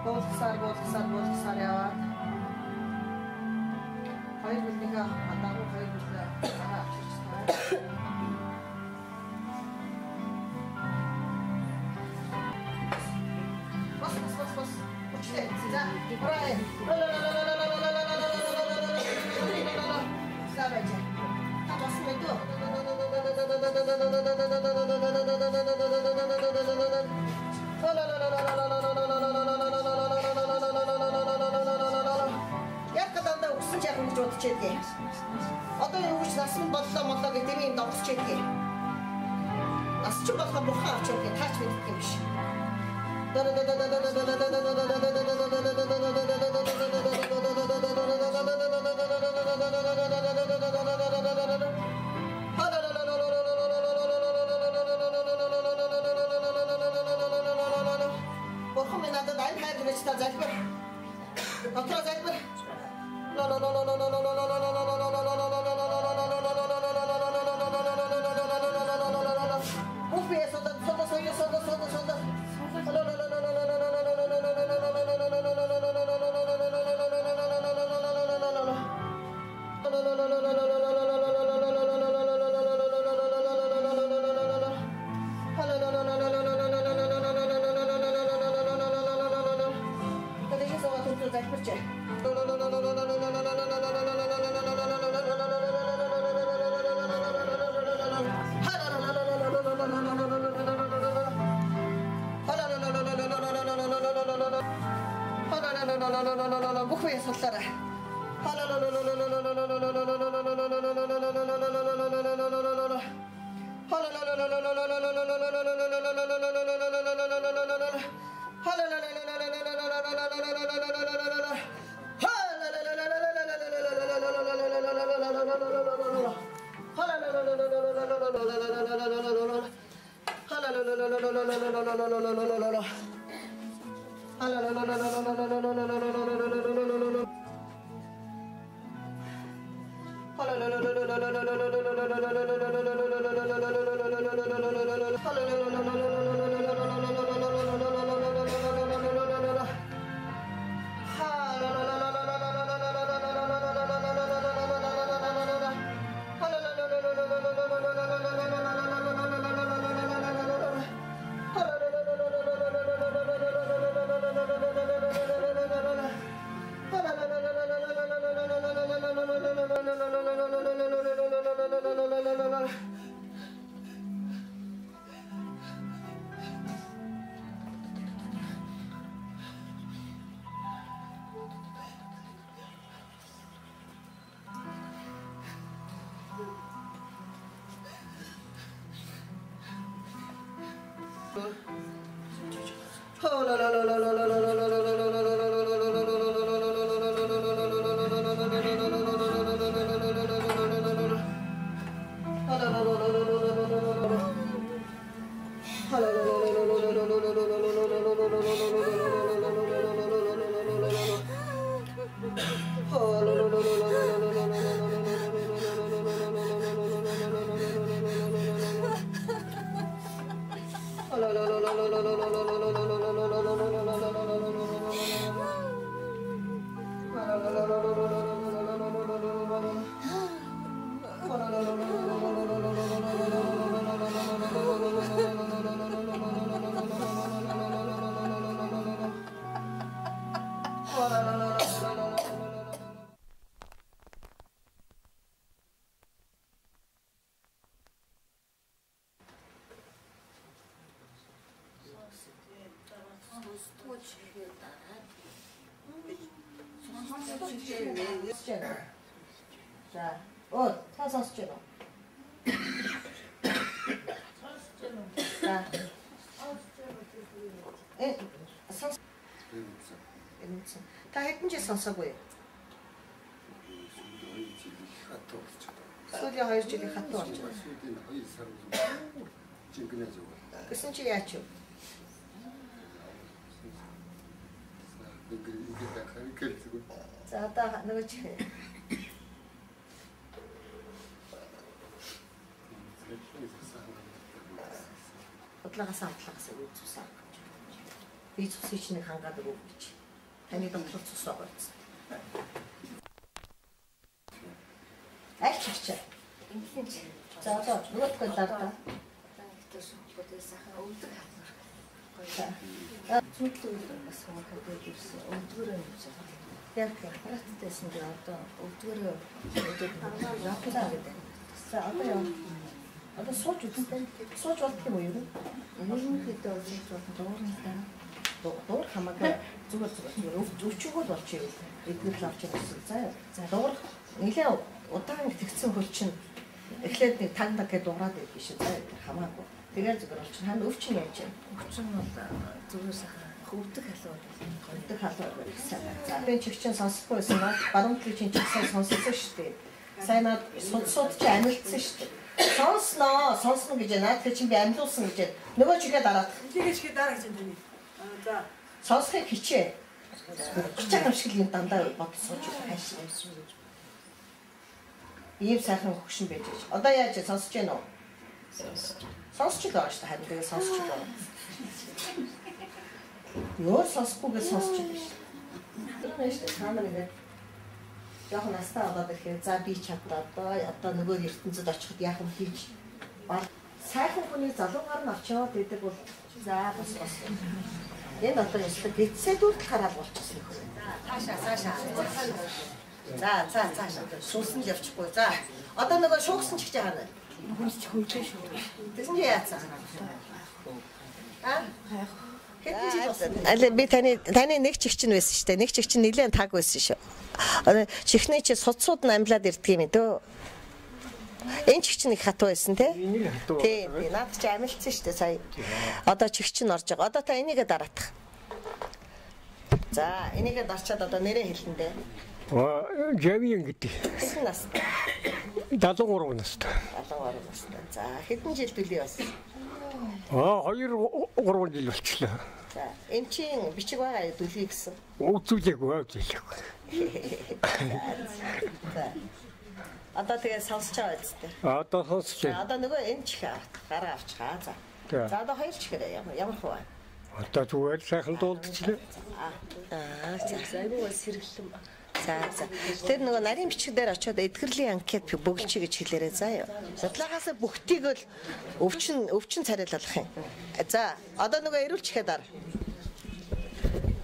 Буулгасаар яваад. Хоёр бүлнийхээ адаагүй хоёр бүлээ араа авчирч байна. Бос. Учтээ. За. Орой. Савэжэ. Тамаас мэдөө. Яг гадаадаа өгсөн ч яг ингэж бодчихъя. Одоо энэ үгч нас нь боллоо гэдэг юм догсчихъя. Нас ч болох бурхан авч явах таач мэддэг юм биш. Бурхан минь надад айн хайр гэж та залбир. Дотроо залбир. Бухве султара. 자, 다 썼죠. 자, 다 했는지 썼어고요. 소리 하이즈리 갔다 왔죠. 그 순치 야죠. 자, 다 하는 거지. 어ట్లా가서 어ట్లా가서 susah. Би цусыг чинь хангаад өгөө гэж. Таны дотор цус байгаа биз. Аль чичээ. За одоо нөгөөдгөө лавда. Зүтлүүд бас хаагаад ирсэн. Өвдгөрөө юм шиг. Яг хатдээсэн дээр одоо өвдгөрөө яаклаа гэдэг. За одоо яа. Одоо сууж үзтээ. Сууж болдох юм уу юу? Ерөнхийдөө сууж дуурайсан. Дуур хамаагүй зүгээр өвчгөл болчих юм. Эдгээр л авч ирсэн. За дуур нэлээ удаан тэгсэн хөл чинь эхлээд нэг таг гэдэг дуурайд байдаг шээ. За хамаагүй. Тэгээд зүгээр болчих. Ханд өвчин яаж юм? Өвчин бол зүгээр сайхан хөвдөг халуун. Хөвдөг халуун гэсэн. За би чигчэн сонсохгүй байсан ба баруун талын чинь сайн сонссон шүү дээ. Сайн над судсууд чи амилдсан шүү дээ. Сонсно гэж наад чи би амилуулсан гэж нөгөө чигээ дараад. Тэгэж чи дараа гэж тань. За. Сонсхийг хичээ. Хичээх юм шиг юм дандаа бодсооч хайш. Ийм сайхан хөгшин байж. Одоо яаж сонсож байна уу? Сонсч л байгаа шүү дээ. Харин тэгээ сонсч л байгаа. Ёо сонсохгүйгээ сонсч байна шүү. Тэр нь шүү дээ. Камер ингээд яг настаа болоод ирэхээр за би чаддаа одоо нөгөө ертөнцид очиход яах юм хийж баг сайхан хүний залуугаар нь авчаад байдаг бол за бас. Энэ одоо ястаа гэцээдүүл хараад болчихсон юм. Цаашаа. За. Шуусан л явчихгүй. За. Одоо нөгөө шуугсан ч гэж яана. Хүнч хөвдөө шүү. Тэсэн чи яацсан? Хэдэн жил болсон? Аль би таны нэг чих чинь байсан шүү дээ. Нэг чих чинь нэлээд таг байсан шүү. Чихний чи судсууд нь амлаад ирдэг юм дөө. Энэ чих чинь их хатуу байсан те? Энийг хатуу. Тийм. Наад чи амилдсан шүү дээ сая. Одоо чих чинь орж байгаа. Одоо та энийгээ дараах. За, энийгээ дарчаад одоо нэрээ хэлнэ дээ. Жавин гэдэг. Хэсэг настай. 73 настай. 73 настай. За, хэдэн жил төлөө бас? 2-3 жил болчихлоо. За, энэ чинь бичиг байгаа төлөе гэсэн. Үзүүлээгүй. За. Одоо тэгээ сонсож байгаа үстэй. Одоо сонсож байна. Одоо нөгөө энэ чих гараа авчихаа. За. За одоо хоёр чихээрээ ямар хөө? Одоо зүгээр сайхан дуулдчихлаа. Айгуу сэргэлэн. За. Тэр нөгөө нарийн бичиг дээр очиод эдгэрлийн анкет бөглөчий гэж хэлээрээ заа юу. Судалгаас бүгдийг л өвчин царайлуулах юм. За, одоо нөгөө эрүүл чихээ дар.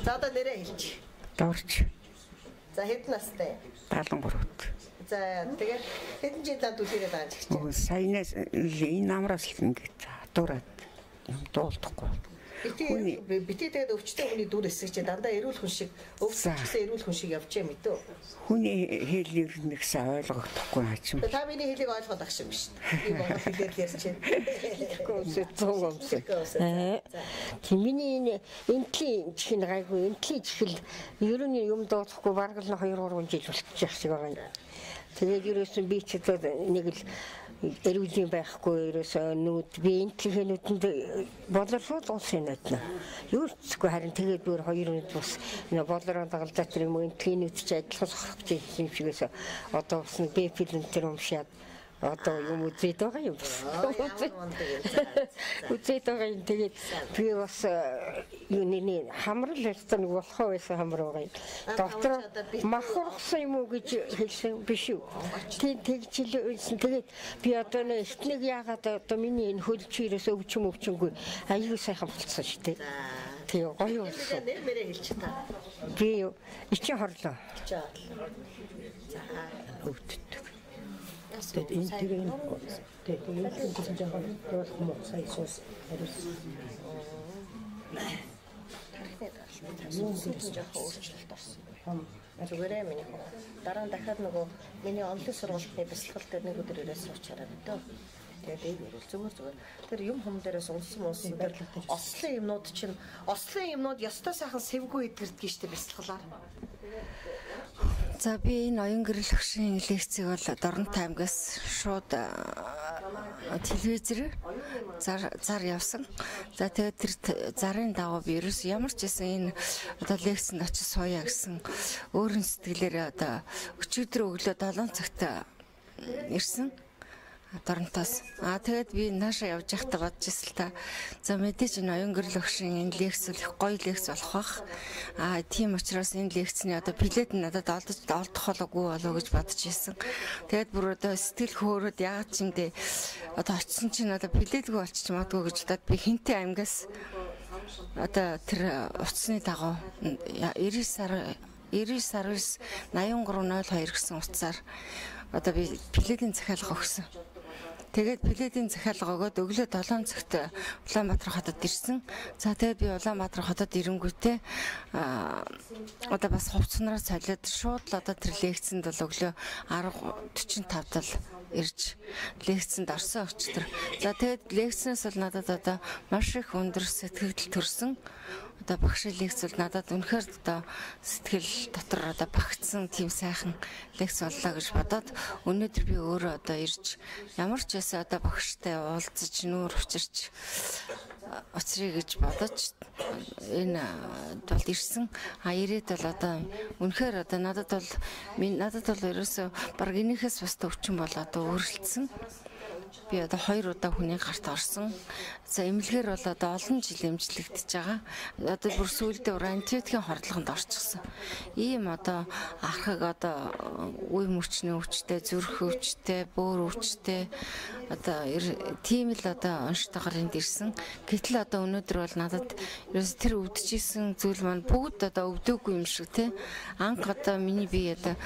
За одоо нэрээ хэлчих. Дорч. За хэдэн настай? 73-т. За тэгээд хэдэн жилийн төлөөрэй дааж гэж. Саянаас энэ намраас л ингэж хатуураад юм дуулдахгүй. Бити тэгээд өвчтэй хүний дүр эсэх чи дандаа эрүүл хүн шиг өвсөн эрүүл хүн шиг явж байгаа мэдөө. Хүний хэлийг нэгсээ ойлгохдохгүй хачим. Та миний хэлийг ойлгоод ах шиг шүү дээ. Би монгол хэлээр ярьж байна. Миний энтлийн чихэн гайгүй энтлийн чихэл ер нь юм доохгүй бараг л 2-3 жил болчих шиг байгаа. Тэгээд ерөөсөн би ч нэг л эрүүлийн байхгүй ерөөсөө нүд би энтлийн нүдэнд боловсрол улсын нүднэ. Юу ч зэхгүй харин тэгээд бүр 2 нүд бас болороо дагалдаад тэр юм энтлийн нүд ч адилхан сохрох юм шигээс одоо бас нэг бэпил энэ уншаад одоо юм үзээд байгаа юм бас. Үзээд байгаа юм тэгээд би бас юуны хамрал хэлсэн нэг болохоо байсан хамар байгаа юм. Доктор махарсан юм уу гэж хэлсэн биш үү. Тэгжлээсэн тэгээд би одоо нэг яагаад одоо миний энэ хөлчээрээс өвчмгүй аюу сайхан болцсон шүү дээ. Тэгээ гоё болсон. Нэр мэрээ хэлчих та. Би ичин хорлоо. За. Өвддөг. Тэгээд энэ тэгээд энэ жоохон юм сая суус хариулсан. Тархины жоохон өөрчлөлт орсон. Зүгээрээ миний хөө. Дараа нь дахиад нөгөө миний онлын сургалтын бясалгал дээр нэг өдөр ирээс суучаараа мэдөө. Тэгээд зүгээр. Тэр юм хүм дээрээс унсан тэр ослын юмнууд чинь ёстой сайхан сэвгүй идэрдэг штеп бясалгалаар. За би энэ оюун гэрэл хөшийн лекцийг бол Доронтой аймгаас шууд телевизээр зар явсан. За тэгээд тэр зарын дагуу би ерөөс ямар ч байсан энэ одоо лекцэнд очиж сууя гэсэн өөрийн сэтгэлээр одоо өчигдөр өглөө 7 цагт ирсэн. Доронтоос. Тэгээд би наашаа явж байхдаа бодож ирсэн л та. За мэдээж энэ оюун гэрэл багшийн энэ лекц их гоё лекц болох бах. Тийм учраас энэ лекцний одоо билет нь надад олдох болоогүй болоо гэж бодож ирсэн. Тэгээд бүр одоо сэтгэл хөөрөд яагаад ч юм дэ одоо очисон чинь одоо билетгүй болчих магадгүй гэж бодоод би хинтээ аймгаас одоо тэр утасны дагуу 90 сар 8302 гэсэн утсаар одоо би билетийн захиалга өгсөн. Тэгээд билетийн захиалга өгөөд өглөө 7 цагт Улаанбаатар хотод ирсэн. За тэгээд би Улаанбаатар хотод ирэнгүүтээ одоо бас хувцснараа цалиад шууд л одоо тэр лекцэнд бол өглөө 10:45-д л ирж лекцэнд орсон өчтөр. За тэгээд лекцнээс бол надад одоо маш их өндөр сэтгэл төрсөн. Одоо багшийн лекц бол надад үнэхээр одоо сэтгэл дотор одоо багтсан тийм сайхан лекц боллоо гэж бодоод өнөөдөр би өөрөө одоо ирж ямар ч байсан одоо багштай уулзаж нүүр учирч оцрыг гэж бодож энэ бол ирсэн. Ирээд бол одоо үнэхээр одоо надад бол ерөөсөө баг энийхээс бас өвчин бол одоо өөрчлөлтсөн. Би одоо 2 удаа хүний гарт орсон. За эмнэлгээр бол одоо олон жил эмчлэгдэж байгаа. Одоо бүр сүүлдээ антибиотикийн хордлогонд орчихсон. Ийм одоо архаг одоо үе мөчний өвчтэй, зүрх өвчтэй, бөөр өвчтэй одоо тийм л одоо онцтойгоор энд ирсэн. Гэтэл одоо өнөөдөр бол надад ерөөс тэр өвдөжсэн зүйл маань бүгд одоо өвдөөгүй юм шиг те. Анх одоо миний бие одоо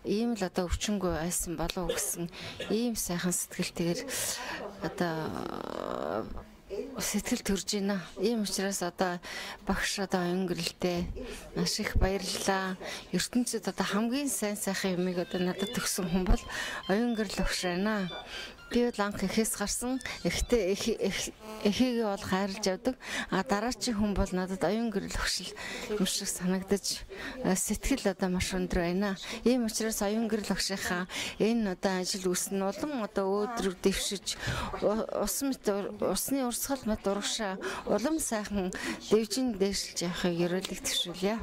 ийм л одоо өвчнгүй байсан болов гэсэн ийм сайхан сэтгэлтэйгээр одоо сэтгэл төрж байна. Ийм учраас одоо багш одоо оюун гэрэлтэй маш их баярлалаа. ертөнцид одоо хамгийн сайн сайхан юмыг одоо надад төгсөн хүн бол оюун гэрэл багш байна. Би бол анх эхээс гарсан. Эхийгээ бол хайрлаж явдаг. Дараачийн хүн бол надад оюун гэрэл өгшил юм шиг санагдаж сэтгэл одоо маш өндөр байна. Ийм учраас оюун гэрэл өгшийнхаа энэ одоо ажил үүснэ улам одоо өөдрөг дэвшиж усны урсгал мэт урагшаа улам сайхан дэвжин дээшилж явахыг ерөөлөг төшүүлье.